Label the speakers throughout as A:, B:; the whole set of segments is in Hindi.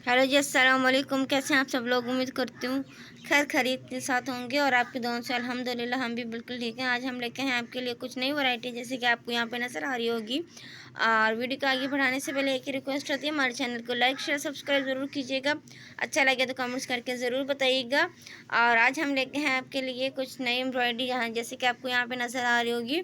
A: हेलो जी, अस्सलाम वालेकुम। कैसे हैं आप सब लोग? उम्मीद करती हूँ खैर खैरियत के साथ होंगे और आपकी दुआओं से अल्हम्दुलिल्लाह हम भी बिल्कुल ठीक हैं। आज हम लेके हैं आपके लिए कुछ नई वैरायटी, जैसे कि आपको यहाँ पे नज़र आ रही होगी। और वीडियो को आगे बढ़ाने से पहले एक ही रिक्वेस्ट होती है, हमारे चैनल को लाइक शेयर सब्सक्राइब ज़रूर कीजिएगा। अच्छा लगे तो कमेंट्स करके ज़रूर बताइएगा। और आज हम लेके हैं आपके लिए कुछ नई एम्ब्रॉयडरी, यहाँ जैसे कि आपको यहाँ पर नज़र आ रही होगी।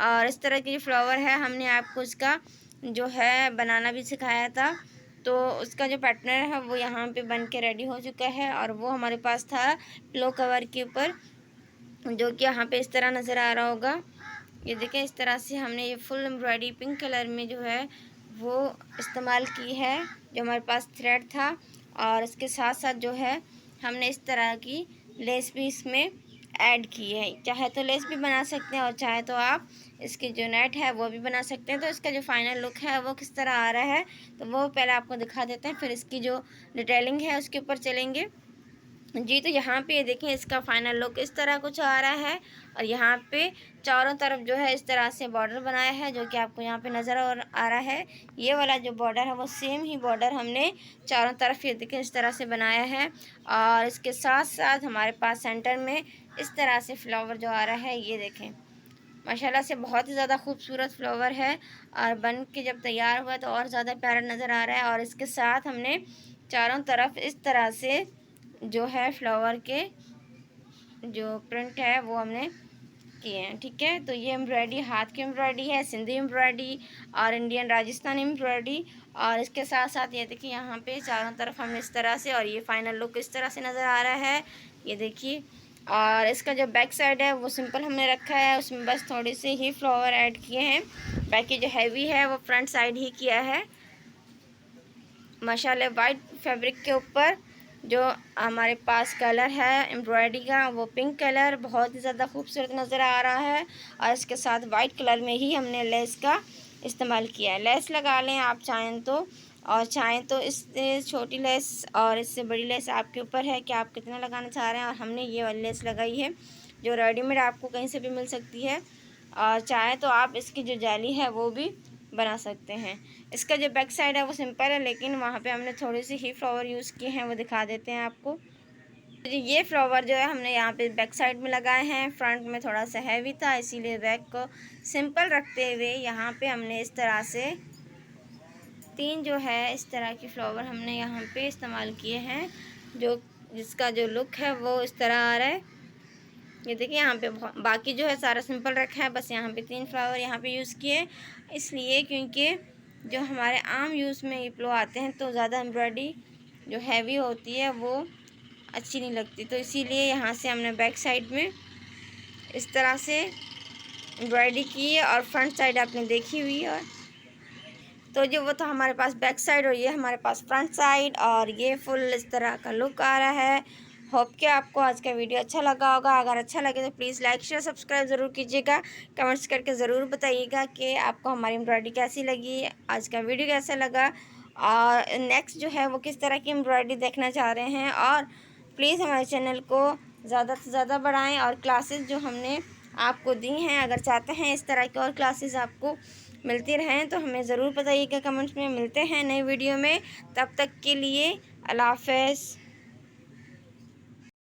A: और इस तरह की जो फ्लावर है, हमने आपको इसका जो है बनाना भी सिखाया था। तो उसका जो पार्टनर है वो यहाँ पे बन के रेडी हो चुका है और वो हमारे पास था पिलो कवर के ऊपर, जो कि यहाँ पे इस तरह नज़र आ रहा होगा। ये देखें, इस तरह से हमने ये फुल एम्ब्रॉयडरी पिंक कलर में जो है वो इस्तेमाल की है, जो हमारे पास थ्रेड था। और इसके साथ साथ जो है हमने इस तरह की लेस भी इसमें ऐड की है। चाहे तो लेस भी बना सकते हैं और चाहे तो आप इसकी जो नेट है वो भी बना सकते हैं। तो इसका जो फाइनल लुक है वो किस तरह आ रहा है, तो वो पहले आपको दिखा देते हैं, फिर इसकी जो डिटेलिंग है उसके ऊपर चलेंगे जी। तो यहाँ पे ये देखें, इसका फाइनल लुक इस तरह कुछ आ रहा है। और यहाँ पे चारों तरफ जो है इस तरह से बॉर्डर बनाया है, जो कि आपको यहाँ पे नज़र आ रहा है। ये वाला जो बॉर्डर है वो सेम ही बॉर्डर हमने चारों तरफ ये देखें इस तरह से बनाया है। और इसके साथ साथ हमारे पास सेंटर में इस तरह से फ्लावर जो आ रहा है, ये देखें माशाल्लाह से बहुत ही ज़्यादा खूबसूरत फ्लावर है। और बन के जब तैयार हुआ तो और ज़्यादा प्यारा नज़र आ रहा है। और इसके साथ हमने चारों तरफ इस तरह से जो है फ्लावर के जो प्रिंट है वो हमने किए हैं, ठीक है। तो ये एम्ब्रॉयडरी हाथ की एम्ब्रॉयडरी है, सिंधी एम्ब्रॉयडरी और इंडियन राजस्थानी एम्ब्रॉयडरी। और इसके साथ साथ ये देखिए यहाँ पे चारों तरफ हमने इस तरह से, और ये फाइनल लुक इस तरह से नज़र आ रहा है, ये देखिए। और इसका जो बैक साइड है वो सिंपल हमने रखा है, उसमें बस थोड़ी सी ही फ्लावर ऐड किए हैं। बाकी जो हैवी है वो फ्रंट साइड ही किया है। माशाल्लाह वाइट फैब्रिक के ऊपर जो हमारे पास कलर है एम्ब्रॉयडरी का वो पिंक कलर बहुत ही ज़्यादा खूबसूरत नज़र आ रहा है। और इसके साथ वाइट कलर में ही हमने लेस का इस्तेमाल किया है। लेस लगा लें आप चाहें तो, और चाहें तो इससे छोटी लेस और इससे बड़ी लेस आपके ऊपर है कि आप कितना लगाना चाह रहे हैं। और हमने ये वाली लेस लगाई है जो रेडीमेड आपको कहीं से भी मिल सकती है। और चाहे तो आप इसकी जो जाली है वो भी बना सकते हैं। इसका जो बैक साइड है वो सिंपल है, लेकिन वहाँ पे हमने थोड़ी सी ही फ्लावर यूज़ किए हैं, वो दिखा देते हैं आपको। ये फ्लावर जो है हमने यहाँ पे बैक साइड में लगाए हैं, फ्रंट में थोड़ा सा हैवी था इसीलिए बैक को सिंपल रखते हुए यहाँ पे हमने इस तरह से तीन जो है इस तरह की फ्लावर हमने यहाँ पे इस्तेमाल किए हैं, जो जिसका जो लुक है वो इस तरह आ रहा है। ये देखिए यहाँ पे बाकी जो है सारा सिंपल रखा है, बस यहाँ पे तीन फ्लावर यहाँ पे यूज़ किए, इसलिए क्योंकि जो हमारे आम यूज़ में ये पिलो आते हैं तो ज़्यादा एम्ब्रॉयडरी जो हैवी होती है वो अच्छी नहीं लगती। तो इसीलिए यहाँ से हमने बैक साइड में इस तरह से एम्ब्रॉयडरी की है और फ्रंट साइड आपने देखी हुई है। तो जो वो था हमारे पास बैक साइड और ये हमारे पास फ्रंट साइड, और ये फुल इस तरह का लुक आ रहा है। होप कि आपको आज का वीडियो अच्छा लगा होगा। अगर अच्छा लगे तो प्लीज़ लाइक शेयर सब्सक्राइब ज़रूर कीजिएगा। कमेंट्स करके ज़रूर बताइएगा कि आपको हमारी एम्ब्रॉयडरी कैसी लगी, आज का वीडियो कैसा लगा, और नेक्स्ट जो है वो किस तरह की एम्ब्रॉयडरी देखना चाह रहे हैं। और प्लीज़ हमारे चैनल को ज़्यादा से ज़्यादा बढ़ाएँ और क्लासेस जो हमने आपको दी हैं, अगर चाहते हैं इस तरह की और क्लासेस आपको मिलती रहें तो हमें ज़रूर बताइएगा कमेंट्स में। मिलते हैं नई वीडियो में, तब तक के लिए अल्लाह हाफ़िज़।